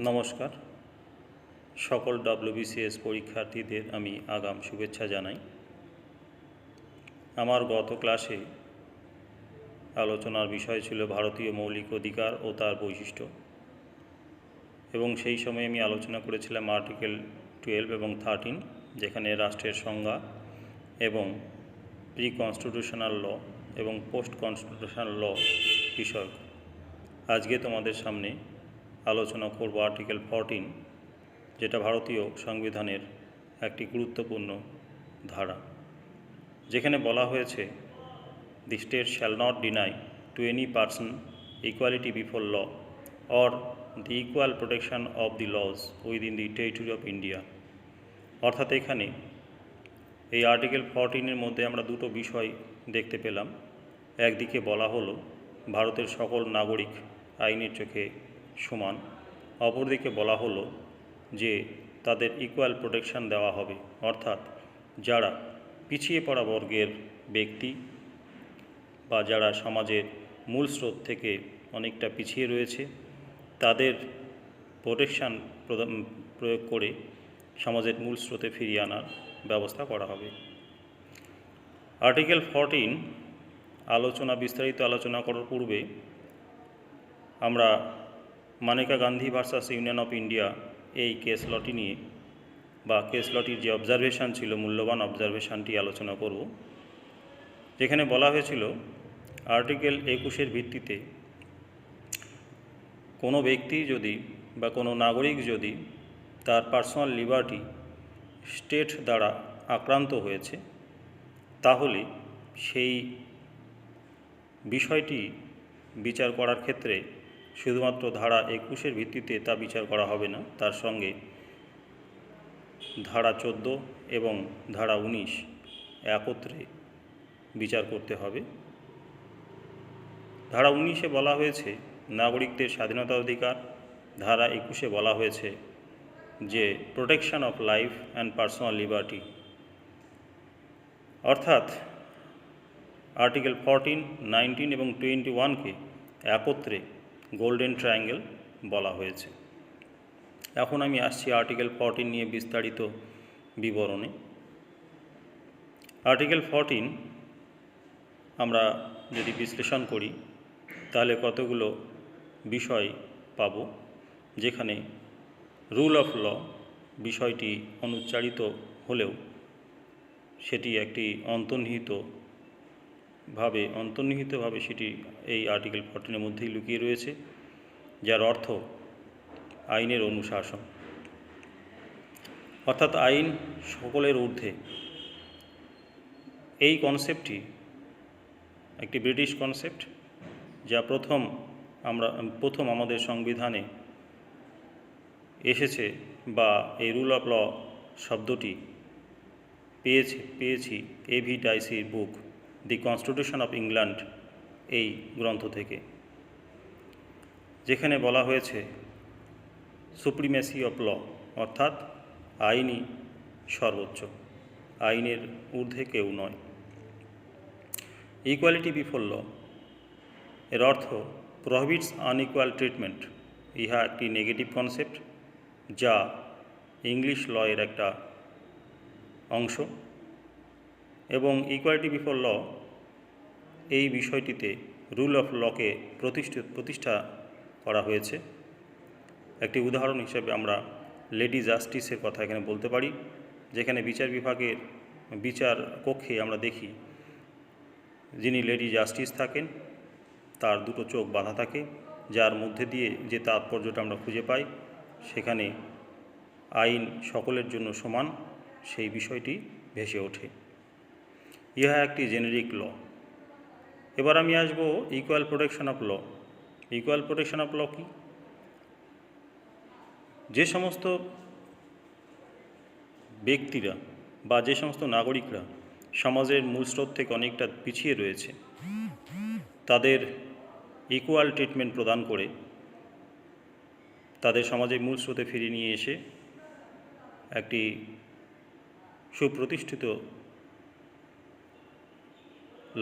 নমস্কার। সকল WBCS পরীক্ষার্থীদের আমি আগাম শুভেচ্ছা জানাই। আমার গত ক্লাসে আলোচনার বিষয় ছিল ভারতীয় মৌলিক অধিকার ও তার বৈশিষ্ট্য, এবং সেই সময় আমি আলোচনা করেছিলাম আর্টিকেল 12 এবং 13, যেখানে রাষ্ট্রের সংজ্ঞা এবং প্রি কনস্টিটিউশনাল ল এবং পোস্ট কনস্টিটিউশনাল ল বিষয়ক। আজকে তোমাদের সামনে আলোচনা করব আর্টিকেল 14, যেটা ভারতীয় সংবিধানের একটি গুরুত্বপূর্ণ ধারা, যেখানে বলা হয়েছে the state shall not deny to any person equality before law or the equal protection of the laws within the territory of India. অর্থাৎ এখানে এই আর্টিকেল 14-এর মধ্যে আমরা দুটো বিষয় দেখতে পেলাম। একদিকে বলা হলো ভারতের সকল নাগরিক আইনের চোখে সমান, অপরদিকে বলা হলো যে তাদের ইকুয়াল প্রোটেকশন দেওয়া হবে, অর্থাৎ যারা পিছিয়ে পড়া বর্গের ব্যক্তি বা যারা সমাজের মূল স্রোত থেকে অনেকটা পিছিয়ে রয়েছে, তাদের প্রোটেকশন প্রয়োগ করে সমাজের মূল স্রোতে ফিরিয়ে আনার ব্যবস্থা করা হবে। আর্টিকেল 14 বিস্তারিত আলোচনা করার পূর্বে আমরা Maneka Gandhi versus Union of India এই কেস লটি নিয়ে বা কেস লটির যে অবজারভেশন ছিল, মূল্যবান অবজারভেশনটি আলোচনা করব, যেখানে বলা হয়েছিল আর্টিকেল 21-এর ভিত্তিতে কোনো ব্যক্তি যদি বা কোনো নাগরিক যদি তার পার্সোনাল লিবার্টি স্টেট দ্বারা আক্রান্ত হয়েছে, তাহলে সেই বিষয়টি বিচার করার ক্ষেত্রে শুধুমাত্র ধারা 21-এর ভিত্তিতে তা বিচার করা হবে না, তার সঙ্গে ধারা 14 এবং ধারা 19 একত্রে বিচার করতে হবে। ধারা 19-এ বলা হয়েছে নাগরিকদের স্বাধীনতা অধিকার, ধারা 21-এ বলা হয়েছে যে protection of life and personal liberty. অর্থাৎ আর্টিকেল 14, 19 এবং 21-কে একত্রে গোল্ডেন ট্রায়াঙ্গেল বলা হয়েছে। এখন আমি আসছি আর্টিকেল 14 নিয়ে বিস্তারিত বিবরণে। আর্টিকেল 14 আমরা যদি বিশ্লেষণ করি তাহলে কতগুলো বিষয় পাব, যেখানে রুল অফ ল বিষয়টি অনুচ্চারিত হলেও সেটি একটি অন্তর্নিহিতভাবে সেটি এই আর্টিকেল 14-এর মধ্যেই লুকিয়ে রয়েছে, যার অর্থ আইনের অনুশাসন, অর্থাৎ আইন সকলের ঊর্ধ্বে। এই কনসেপ্টটি একটি ব্রিটিশ কনসেপ্ট, যা প্রথম আমাদের সংবিধানে এসেছে, বা এই রুল অফ ল শব্দটি পেয়েছি A.V. ডাইসির book the Constitution of England এই গ্রন্থ থেকে, যেখানে বলা হয়েছে সুপ্রিমেসি অফ ল, অর্থাৎ আইনই সর্বোচ্চ, আইনের ঊর্ধ্বে কেউ নয়। ইকুয়ালিটি বিফোর ল এর অর্থ প্রহিবিটস আনইকুয়াল ট্রিটমেন্ট। ইহা একটি নেগেটিভ কনসেপ্ট, যা ইংলিশ ল এর একটা অংশ, এবং ইকুয়ালিটি বিফোর ল এই বিষয়টিতে রুল অফ লকে প্রতিষ্ঠা করা হয়েছে। একটি উদাহরণ হিসেবে আমরা লেডি জাস্টিসের কথা এখানে বলতে পারি, যেখানে বিচার কক্ষে আমরা দেখি যিনি লেডি জাস্টিস থাকেন তার দুটো চোখ বাঁধা থাকে, যার মধ্যে দিয়ে যে তাৎপর্যটা আমরা খুঁজে পাই, সেখানে আইন সকলের জন্য সমান, সেই বিষয়টি ভেসে ওঠে। ইহা একটি জেনেরিক ল। এবার আমি আসবো equal protection of law. Equal protection of law কি? যে সমস্ত ব্যক্তিরা বা যে সমস্ত নাগরিকরা সমাজের মূল স্রোত থেকে অনেকটা পিছিয়ে রয়েছে, তাদের ইকুয়াল ট্রিটমেন্ট প্রদান করে তাদের সমাজের মূল স্রোতে ফিরিয়ে নিয়ে এসে একটি সুপ্রতিষ্ঠিত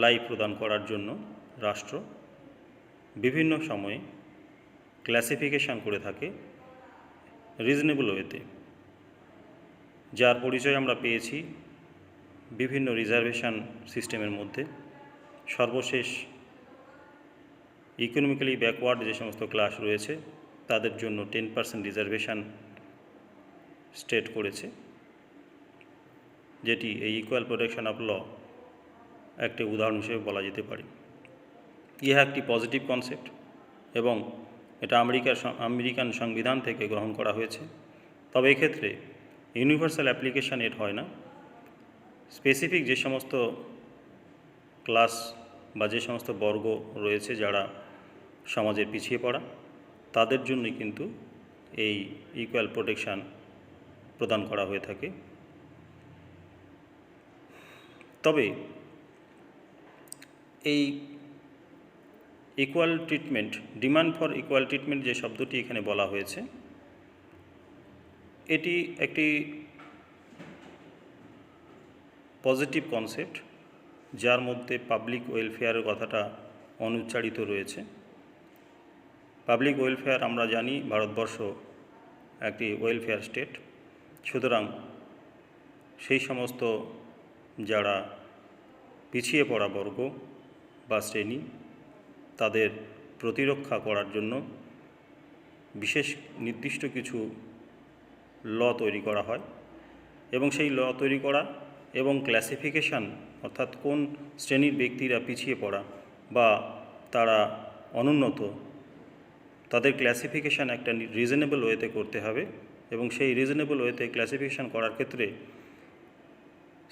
লাইফ প্রদান করার জন্য রাষ্ট্র বিভিন্ন সময়ে ক্লাসিফিকেশন করে থাকে রিজনেবল ওয়েতে, যার পরিচয় আমরা পেয়েছি বিভিন্ন রিজার্ভেশন সিস্টেমের মধ্যে। সর্বশেষ ইকোনমিক্যালি ব্যাকওয়ার্ড যে সমস্ত ক্লাস রয়েছে তাদের জন্য 10% রিজার্ভেশন স্টেট করেছে, যেটি এই ইকুয়াল প্রোটেকশন অফ ল একটি উদাহরণ হিসেবে বলা যেতে পারে। ইহা একটি পজিটিভ কনসেপ্ট এবং এটা আমেরিকান সংবিধান থেকে গ্রহণ করা হয়েছে। তবে এক্ষেত্রে ইউনিভার্সাল অ্যাপ্লিকেশান এর হয় না। স্পেসিফিক যে সমস্ত ক্লাস বা যে সমস্ত বর্গ রয়েছে যারা সমাজের পিছিয়ে পড়া, তাদের জন্যই কিন্তু এই ইকুয়াল প্রোটেকশান প্রদান করা হয়ে থাকে। তবে এই equal treatment, demand for equal treatment যে শব্দটি এখানে বলা হয়েছে, এটি একটি পজিটিভ কনসেপ্ট যার মধ্যে পাবলিক ওয়েলফেয়ারের কথাটা অনুচ্চারিত রয়েছে। পাবলিক ওয়েলফেয়ার আমরা জানি ভারতবর্ষ একটি ওয়েলফেয়ার স্টেট, সুতরাং সেই সমস্ত যারা পিছিয়ে পড়া বর্গ বা শ্রেণী তাদের প্রতিরক্ষা করার জন্য বিশেষ নির্দিষ্ট কিছু ল তৈরি করা হয় এবং সেই ল তৈরি করা এবং ক্লাসিফিকেশান, অর্থাৎ কোন শ্রেণীর ব্যক্তিরা পিছিয়ে পড়া বা তারা অনুন্নত, তাদের ক্লাসিফিকেশান একটা রিজনেবল ওয়েতে করতে হবে এবং সেই রিজনেবল ওয়েতে ক্লাসিফিকেশান করার ক্ষেত্রে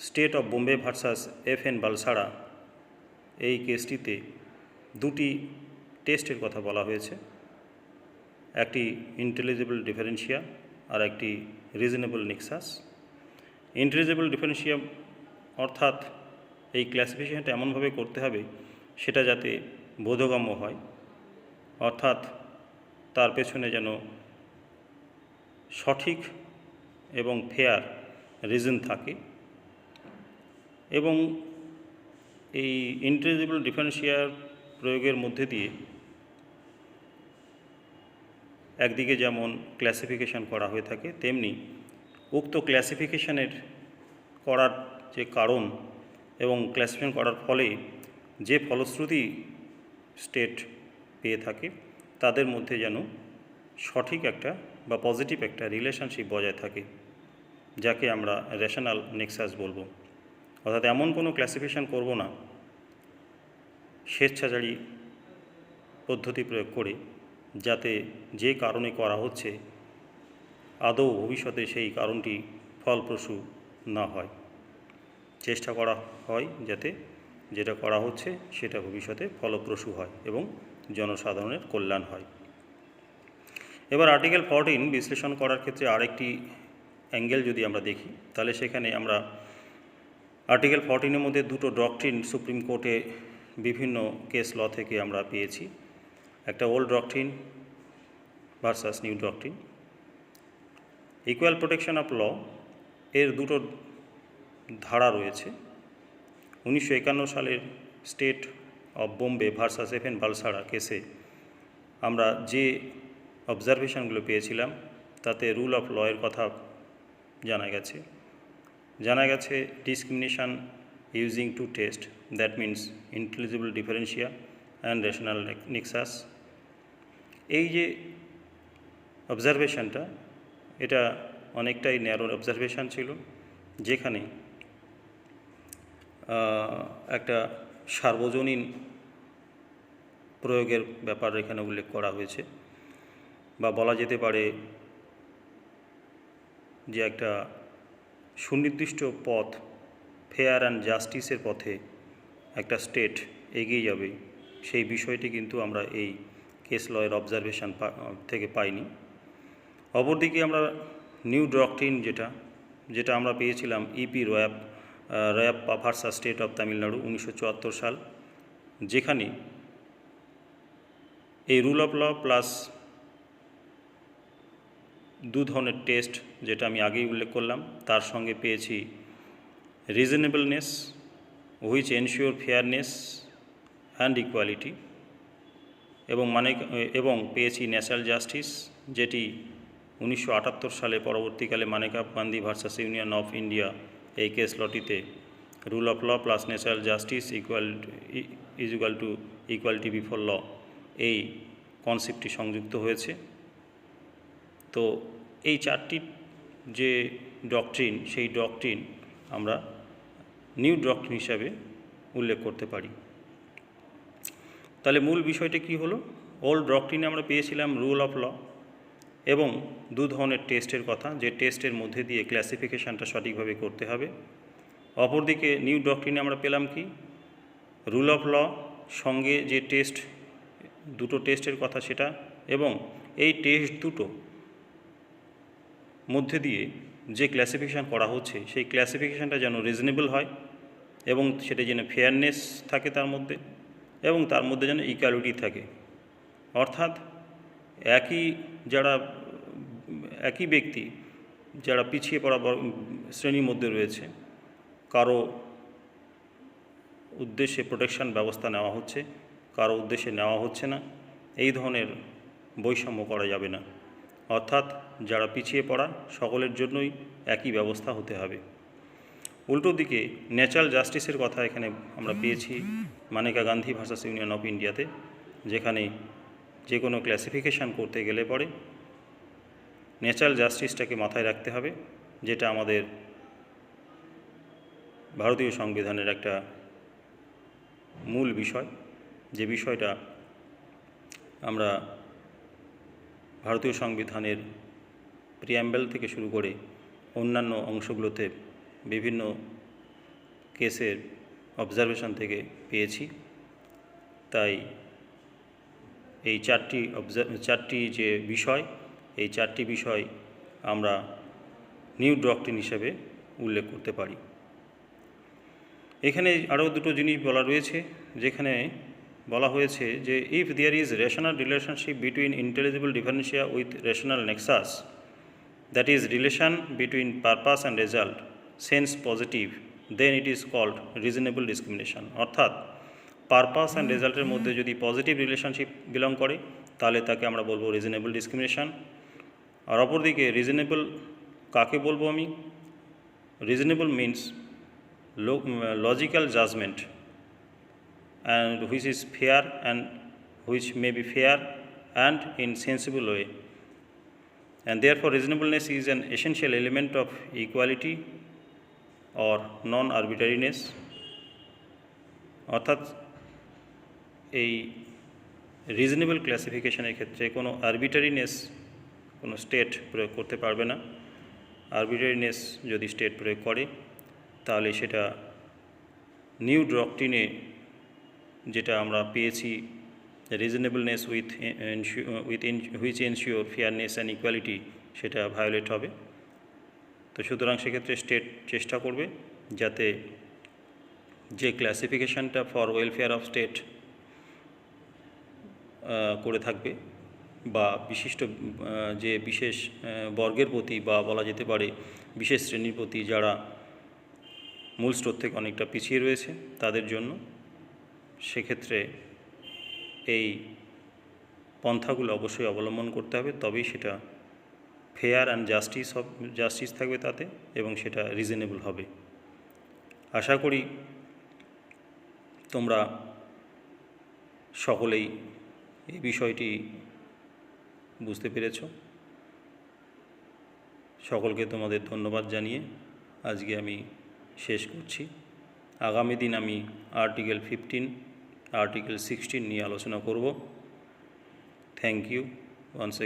state of Bombay versus FN বালসাড়া এই কেসটিতে দুটি টেস্টের কথা বলা হয়েছে, একটি ইন্টেলিজিবল ডিফারেন্সিয়া আর একটি রিজনেবল নেক্সাস। ইন্টেলিজিবল ডিফারেন্সিয়া অর্থাৎ এই ক্লাসিফিকেশনটা এমনভাবে করতে হবে সেটা যাতে বোধগম্য হয়, অর্থাৎ তার পেছনে যেন সঠিক এবং ফেয়ার রিজন থাকে। এবং এই ইন্টেলিজিবল ডিফারেন্সিয়ার প্রয়োগের মধ্যে দিয়ে একদিকে যেমন ক্লাসিফিকেশান করা হয়ে থাকে, তেমনি উক্ত ক্লাসিফিকেশানের করার যে কারণ এবং ক্লাসিফিকেশন করার ফলে যে ফলশ্রুতি স্টেট পেয়ে থাকে তাদের মধ্যে যেন সঠিক একটা বা পজিটিভ একটা রিলেশনশিপ বজায় থাকে, যাকে আমরা রেশনাল নেক্সাস বলবো। অর্থাৎ এমন কোনো ক্লাসিফিকেশান করব না স্বেচ্ছাচারী পদ্ধতি প্রয়োগ করে, যাতে যে কারণে করা হচ্ছে আদৌ ভবিষ্যতে সেই কারণটি ফলপ্রসূ না হয়। চেষ্টা করা হয় যাতে যেটা করা হচ্ছে সেটা ভবিষ্যতে ফলপ্রসূ হয় এবং জনসাধারণের কল্যাণ হয়। এবার আর্টিকেল 14 বিশ্লেষণ করার ক্ষেত্রে আরেকটি অ্যাঙ্গেল যদি আমরা দেখি, তাহলে সেখানে আমরা আর্টিকেল 14-এর মধ্যে দুটো ডক্ট্রিন সুপ্রিম কোর্টে বিভিন্ন কেস ল থেকে আমরা পেয়েছি, একটা old doctrine versus new doctrine. Equal protection of law এর দুটো ধারা রয়েছে। 1951 সালের state of Bombay versus FN Balsara কেসে আমরা যে অবজারভেশনগুলো পেয়েছিলাম তাতে রুল অফ ল এর কথা জানা গেছে discrimination using two test, that means intelligible differentia and rational nexus. এই যে অবজারভেশনটা, এটা অনেকটাই ন্যারো অবজারভেশন ছিল, যেখানে একটা সার্বজনীন প্রয়োগের ব্যাপার এখানে উল্লেখ করা হয়েছে, বা বলা যেতে পারে যে একটা সুনির্দিষ্ট পথ, ফেয়ার অ্যান্ড জাস্টিসের পথে একটা স্টেট এগিয়ে যাবে, সেই বিষয়টি কিন্তু আমরা এই কেস লয়ের অবজারভেশন থেকে পাইনি। অপরদিকে আমরা নিউ ডক্ট্রিন যেটা আমরা পেয়েছিলাম EP Royappa versus State of Tamil Nadu 1974 সাল, যেখানে এই রুল অফ ল প্লাস দু ধরনের টেস্ট, যেটা আমি আগেই উল্লেখ করলাম, তার সঙ্গে পেয়েছি reasonableness which ensure fairness and equality, এবং পেয়েছি ন্যাচারাল জাস্টিস, যেটি 1978 সালে পরবর্তীকালে Maneka Gandhi versus Union of India এই কেস লটিতে rule of law plus natural justice is equal to equality before law এই কনসেপ্টটি সংযুক্ত হয়েছে। তো এই চারটি যে ডক্ট্রিন, সেই ডক্ট্রিন আমরা নিউ ডক্ট্রিন হিসাবে উল্লেখ করতে পারি। তাহলে মূল বিষয়টা কি হলো? ওল্ড ডক্ট্রিনে আমরা পেয়েছিলাম রুল অফ ল এবং দু ধরনের টেস্টের কথা, যে টেস্টের মধ্যে দিয়ে ক্লাসিফিকেশানটা সঠিকভাবে করতে হবে। অপরদিকে নিউ ডক্ট্রিনে আমরা পেলাম কি? রুল অফ ল সঙ্গে যে টেস্ট, দুটো টেস্টের কথা সেটা, এবং এই টেস্ট দুটো মধ্যে দিয়ে যে ক্লাসিফিকেশান করা হচ্ছে সেই ক্লাসিফিকেশানটা যেন রিজনেবল হয় এবং সেটা যেন ফেয়ারনেস থাকে তার মধ্যে, এবং তার মধ্যে যেন ইকুয়ালিটি থাকে। অর্থাৎ একই ব্যক্তি যারা পিছিয়ে পড়া শ্রেণীর মধ্যে রয়েছে, কারো উদ্দেশ্যে প্রোটেকশন ব্যবস্থা নেওয়া হচ্ছে, কারো উদ্দেশ্যে নেওয়া হচ্ছে না, এই ধরনের বৈষম্য করা যাবে না। অর্থাৎ যারা পিছিয়ে পড়া সকলের জন্যই একই ব্যবস্থা হতে হবে। উল্টো দিকে ন্যাচারাল জাস্টিসের কথা এখানে আমরা পেয়েছি Maneka Gandhi versus Union of ইন্ডিয়াতে, যেখানে যে কোনো ক্লাসিফিকেশান করতে গেলে পরে ন্যাচারাল জাস্টিসটাকে মাথায় রাখতে হবে, যেটা আমাদের ভারতীয় সংবিধানের একটা মূল বিষয়, যে বিষয়টা আমরা ভারতীয় সংবিধানের প্রিয়াম্বেল থেকে শুরু করে অন্যান্য অংশগুলোতে বিভিন্ন কেসের অবজারভেশন থেকে পেয়েছি। তাই এই চারটি যে বিষয়, এই চারটি বিষয় আমরা নিউ ডক্ট্রিন হিসেবে উল্লেখ করতে পারি। এখানে আরও দুটো জিনিস বলা রয়েছে, যেখানে বলা হয়েছে যে if there is rational relationship between intelligible differentia with rational nexus, that is relation between purpose and result sense positive, then it is called reasonable discrimination. অর্থাৎ পারপাস অ্যান্ড রেজাল্টের মধ্যে যদি পজিটিভ রিলেশনশিপ বিলং করে তাহলে তাকে আমরা বলবো reasonable discrimination. আর অপরদিকে রিজনেবল কাকে বলবো আমি? Reasonable means logical judgment and which is fair and which may be fair and in sensible way, and therefore reasonableness is an essential element of equality or non-arbitrariness. অর্থাৎ এই reasonable ক্লাসিফিকেশনের ক্ষেত্রে কোনো আরবিটারিনেস কোনো state প্রয়োগ করতে পারবে না। আরবিটারিনেস যদি স্টেট প্রয়োগ করে তাহলে সেটা নিউ ডক্ট্রিনে যেটা আমরা পেয়েছি রিজনেবলনেস with which ensure fairness and equality, সেটা ভায়োলেট হবে। তো সুতরাং সেক্ষেত্রে স্টেট চেষ্টা করবে যাতে যে ক্লাসিফিকেশানটা ফর ওয়েলফেয়ার অফ স্টেট করে থাকবে, বা বিশিষ্ট যে বিশেষ বর্গের প্রতি, বা বলা যেতে পারে বিশেষ শ্রেণীর প্রতি যারা মূল স্রোত থেকে অনেকটা পিছিয়ে রয়েছে তাদের জন্য, সেক্ষেত্রে এই পন্থাগুলো অবশ্যই অবলম্বন করতে হবে, তবেই সেটা ফেয়ার অ্যান্ড জাস্টিস থাকবে তাতে, এবং সেটা রিজনেবল হবে। আশা করি তোমরা সকলেই এই বিষয়টি বুঝতে পেরেছ। সকলকে তোমাদের ধন্যবাদ জানিয়ে আজকে আমি শেষ করছি। আগামী দিন আমি আর্টিকেল 15, আর্টিকেল 16 নিয়ে আলোচনা করব। Thank you once again.